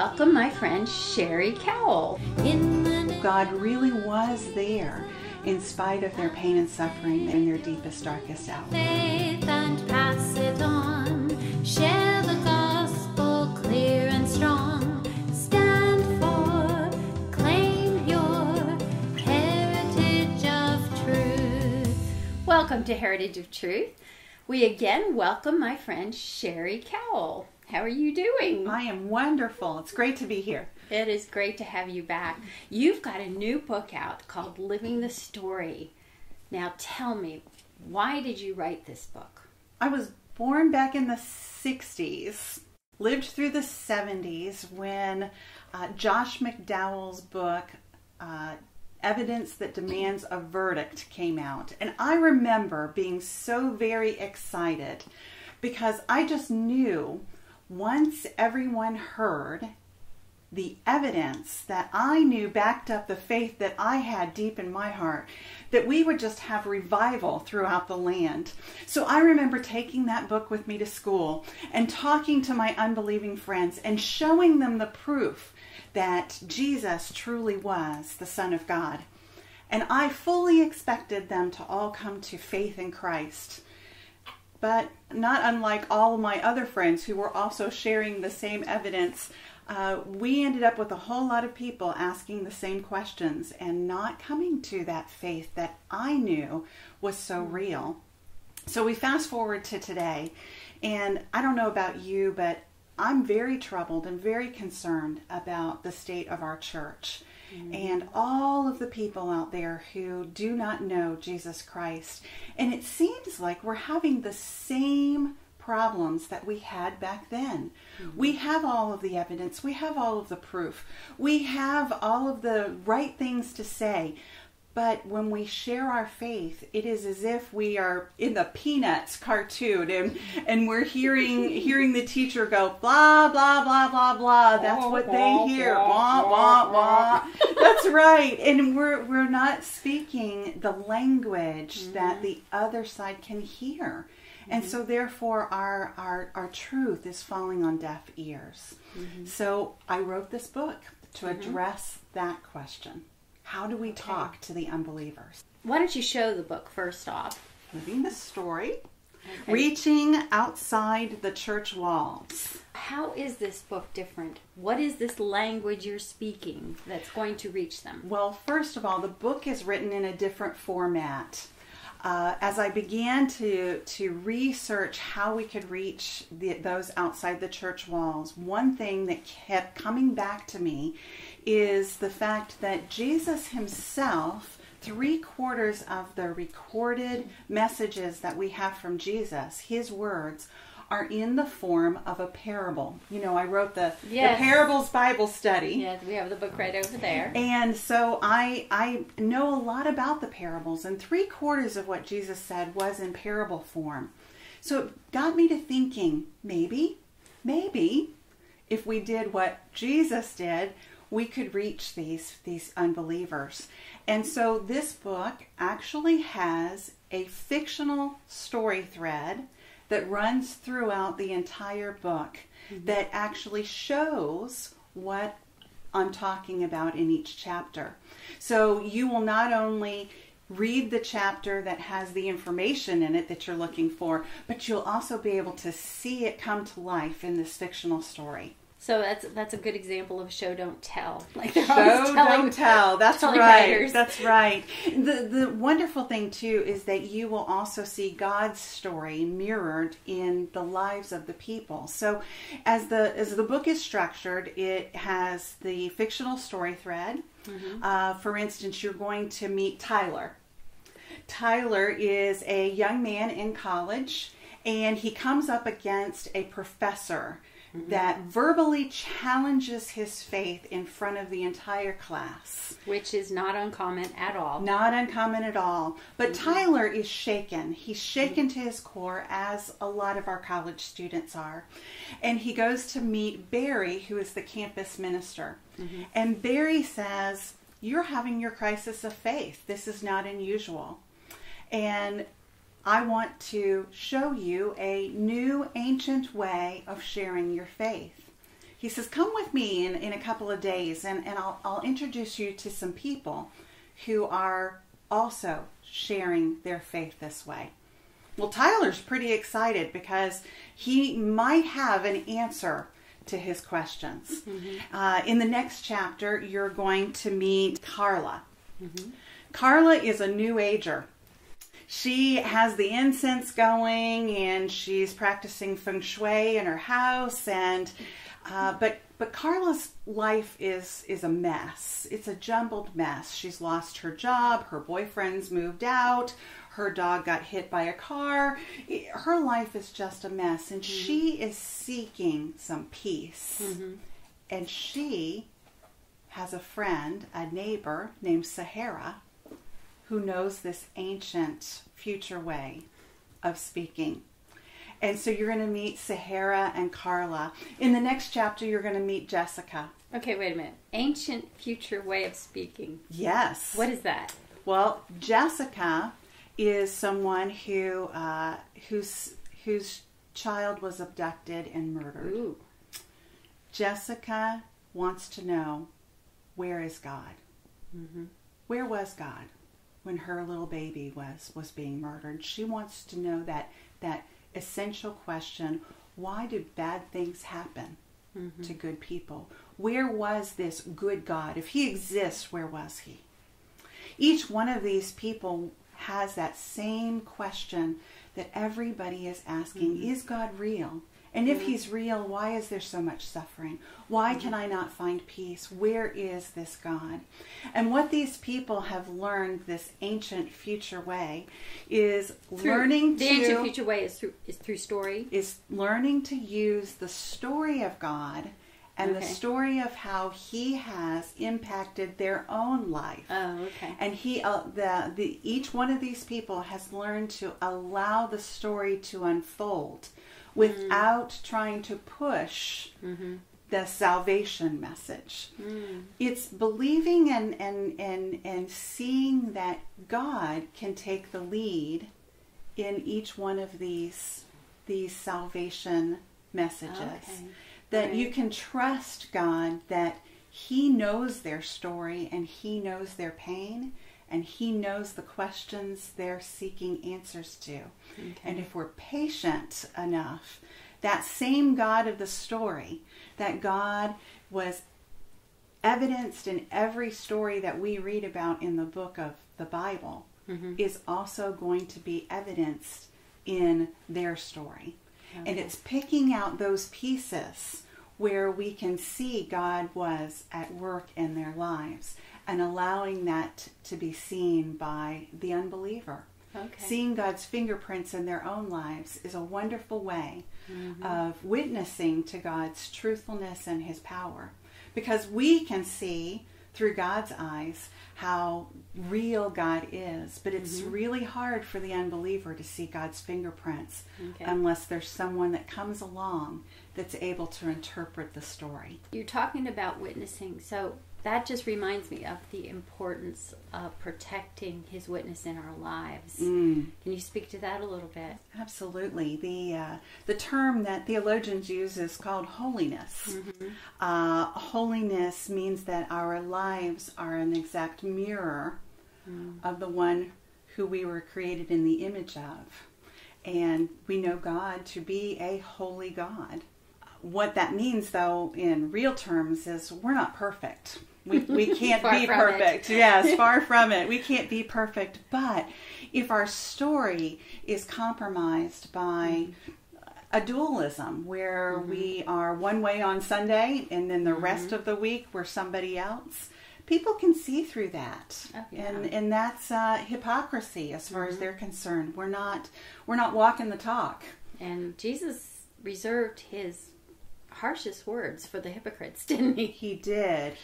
welcome my friend Cheri Cowell. God really was there in spite of their pain and suffering in their deepest, darkest hour. Faith and pass it on. Share the gospel clear and strong. Stand for, claim your heritage of truth. Welcome to Heritage of Truth. We again welcome my friend Cheri Cowell. How are you doing? I am wonderful. It's great to be here. It is great to have you back. You've got a new book out called Living the Story. Now tell me, why did you write this book? I was born back in the 60s, lived through the 70s when Josh McDowell's book, Evidence That Demands a Verdict, came out. And I remember being so very excited because I just knew once everyone heard the evidence that I knew backed up the faith that I had deep in my heart, that we would just have revival throughout the land. So I remember taking that book with me to school and talking to my unbelieving friends and showing them the proof that Jesus truly was the Son of God. And I fully expected them to all come to faith in Christ. But not unlike all my other friends who were also sharing the same evidence, we ended up with a whole lot of people asking the same questions and not coming to that faith that I knew was so real. So we fast forward to today, and I don't know about you, but I'm very troubled and very concerned about the state of our church and all of the people out there who do not know Jesus Christ. And it seems like we're having the same problems that we had back then. We have all of the evidence. We have all of the proof. We have all of the right things to say. But when we share our faith, it is as if we are in the Peanuts cartoon and we're hearing the teacher go, blah, blah, blah, blah, blah. That's what they hear. Blah, blah, blah. That's right. And we're not speaking the language that the other side can hear. And so therefore our truth is falling on deaf ears. So I wrote this book to address that question. How do we talk to the unbelievers? Why don't you show the book first off? Living the Story, Reaching Outside the Church Walls. How is this book different? What is this language you're speaking that's going to reach them? Well, first of all, the book is written in a different format. As I began to research how we could reach those outside the church walls, one thing that kept coming back to me is the fact that Jesus himself, 3/4 of the recorded messages that we have from Jesus, his words, are in the form of a parable. You know, I wrote the Parables Bible Study. Yes, we have the book right over there. And so I know a lot about the parables, and 3/4 of what Jesus said was in parable form. So it got me to thinking, maybe, if we did what Jesus did, we could reach these unbelievers. And so this book actually has a fictional story thread that runs throughout the entire book that actually shows what I'm talking about in each chapter. So you will not only read the chapter that has the information in it that you're looking for, but you'll also be able to see it come to life in this fictional story. So that's a good example of show don't tell. Like they're show don't tell. That's right. Writers. That's right. The wonderful thing too is that you will also see God's story mirrored in the lives of the people. So as the book is structured, it has the fictional story thread. For instance, you're going to meet Tyler. Tyler is a young man in college, and he comes up against a professor that verbally challenges his faith in front of the entire class. Which is not uncommon at all. Not uncommon at all. But Tyler is shaken. He's shaken to his core, as a lot of our college students are. And he goes to meet Barry, who is the campus minister. And Barry says, "You're having your crisis of faith. This is not unusual. And I want to show you a new ancient way of sharing your faith." he says, come with me in a couple of days, and I'll introduce you to some people who are also sharing their faith this way. Well, Tyler's pretty excited because he might have an answer to his questions. In the next chapter, you're going to meet Carla. Carla is a New Ager. She has the incense going, and she's practicing feng shui in her house, and but Carla's life is a mess. It's a jumbled mess. She's lost her job, her boyfriend's moved out, her dog got hit by a car. Her life is just a mess, and she is seeking some peace. And she has a friend, a neighbor named Sahara, who knows this ancient future way of speaking. And so you're going to meet Sahara and Carla. In the next chapter, you're going to meet Jessica. Okay, wait a minute. Ancient future way of speaking. Yes. What is that? Well, Jessica is someone whose child was abducted and murdered. Ooh. Jessica wants to know, where is God? Where was God when her little baby was being murdered? She wants to know that essential question, why do bad things happen to good people? Where was this good God? If he exists, where was he? Each one of these people has that same question that everybody is asking. Is God real? And if he's real, why is there so much suffering? Why can I not find peace? Where is this God? And what these people have learned, this ancient future way, is learning the ancient future way is through story. Is learning to use the story of God and the story of how he has impacted their own life. Oh, okay. And each one of these people has learned to allow the story to unfold without trying to push the salvation message. It's believing and seeing that God can take the lead in each one of these salvation messages. Okay. That you can trust God, that he knows their story and he knows their pain and he knows the questions they're seeking answers to. And if we're patient enough, that same God of the story, that God was evidenced in every story that we read about in the book of the Bible, is also going to be evidenced in their story. And it's picking out those pieces where we can see God was at work in their lives and allowing that to be seen by the unbeliever. Seeing God's fingerprints in their own lives is a wonderful way of witnessing to God's truthfulness and his power. Because we can see through God's eyes how real God is, but it's really hard for the unbeliever to see God's fingerprints unless there's someone that comes along that's able to interpret the story. You're talking about witnessing, so that just reminds me of the importance of protecting his witness in our lives. Can you speak to that a little bit? Absolutely. The term that theologians use is called holiness. Holiness means that our lives are an exact mirror of the one who we were created in the image of. And we know God to be a holy God. What that means, though, in real terms, is we're not perfect. We can't be perfect. Yes, far from it. We can't be perfect. But if our story is compromised by a dualism where we are one way on Sunday and then the rest of the week we're somebody else, people can see through that. And that's hypocrisy as far as they're concerned. We're not walking the talk. And Jesus reserved his harshest words for the hypocrites, didn't he? He did.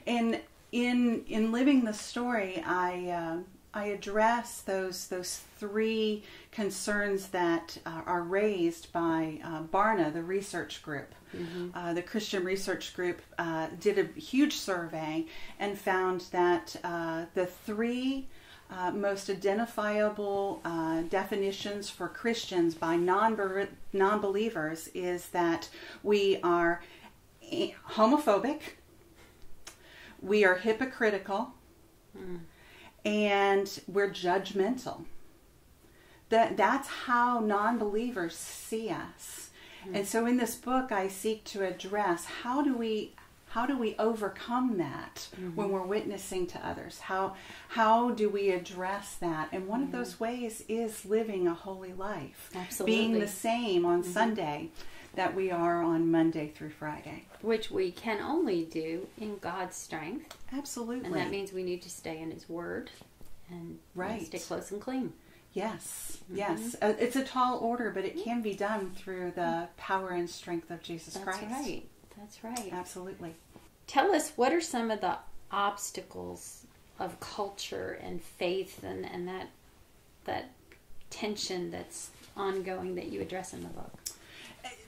And in living the story, I address those three concerns that are raised by Barna, the research group. The Christian research group did a huge survey and found that the three most identifiable definitions for Christians by non-believers is that we are homophobic, we are hypocritical, and we're judgmental. That's how non-believers see us. And so in this book, I seek to address how do we overcome that when we're witnessing to others? How do we address that? And one of those ways is living a holy life. Absolutely. Being the same on Sunday that we are on Monday through Friday. Which we can only do in God's strength. Absolutely. And that means we need to stay in His Word and stay close and clean. Yes, yes. It's a tall order, but it can be done through the power and strength of Jesus Christ. That's right. That's right. Absolutely. Tell us, what are some of the obstacles of culture and faith and that tension that's ongoing that you address in the book?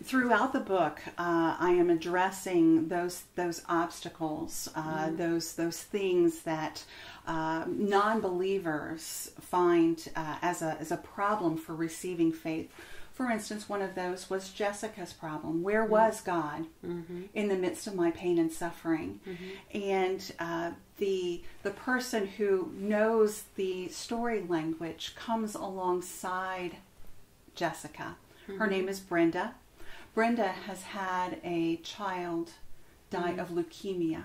Throughout the book, I am addressing those obstacles, those things that non-believers find as a problem for receiving faith. For instance, one of those was Jessica's problem. Where was God in the midst of my pain and suffering? And the person who knows the story language comes alongside Jessica. Her name is Brenda. Brenda has had a child die of leukemia.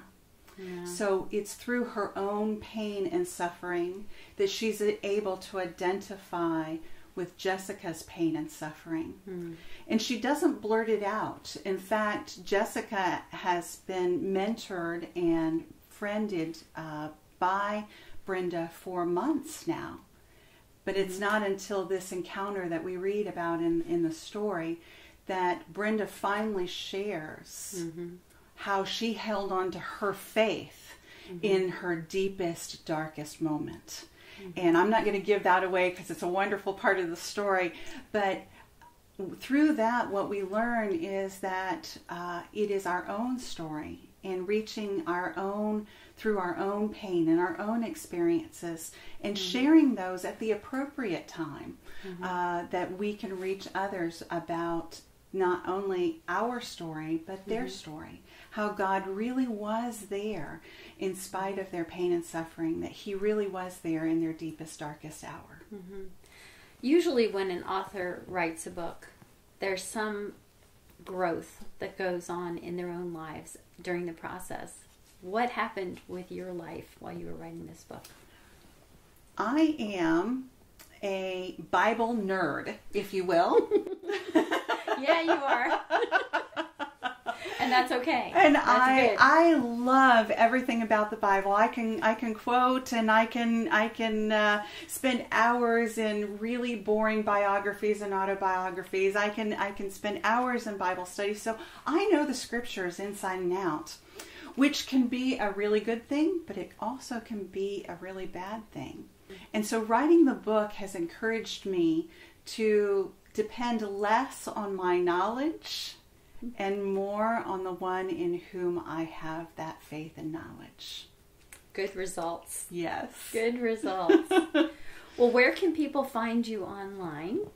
Yeah. So it's through her own pain and suffering that she's able to identify with Jessica's pain and suffering. And she doesn't blurt it out. In fact, Jessica has been mentored and friended by Brenda for months now. But it's not until this encounter that we read about in the story that Brenda finally shares how she held on to her faith in her deepest, darkest moment. And I'm not going to give that away because it's a wonderful part of the story. But through that, what we learn is that it is our own story and reaching through our own pain and our own experiences and sharing those at the appropriate time that we can reach others about not only our story, but their story. How God really was there in spite of their pain and suffering, that He really was there in their deepest, darkest hour. Usually when an author writes a book, there's some growth that goes on in their own lives during the process. What happened with your life while you were writing this book? I am a Bible nerd, if you will. Yeah, you are. And that's okay. And that's I love everything about the Bible. I can quote and I can spend hours in really boring biographies and autobiographies. I can spend hours in Bible studies. So I know the scriptures inside and out, which can be a really good thing, but it also can be a really bad thing. And so writing the book has encouraged me to depend less on my knowledge and more on the one in whom I have that faith and knowledge. Good results. Yes. Good results. Well, where can people find you online?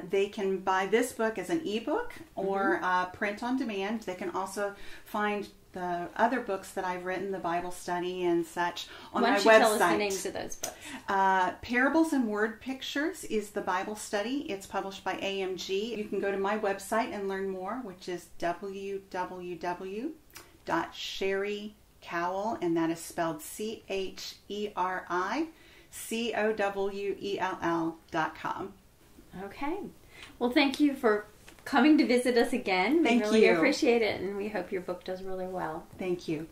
They can buy this book as an ebook or print on demand. They can also find the other books that I've written, the Bible study and such, on my website. Why don't you tell us the names of those books? Parables and Word Pictures is the Bible study. It's published by AMG. You can go to my website and learn more, which is www.CheriCowell, and that is spelled CheriCowell.com. Okay. Well, thank you for coming to visit us again. We really appreciate it, and we hope your book does really well. Thank you.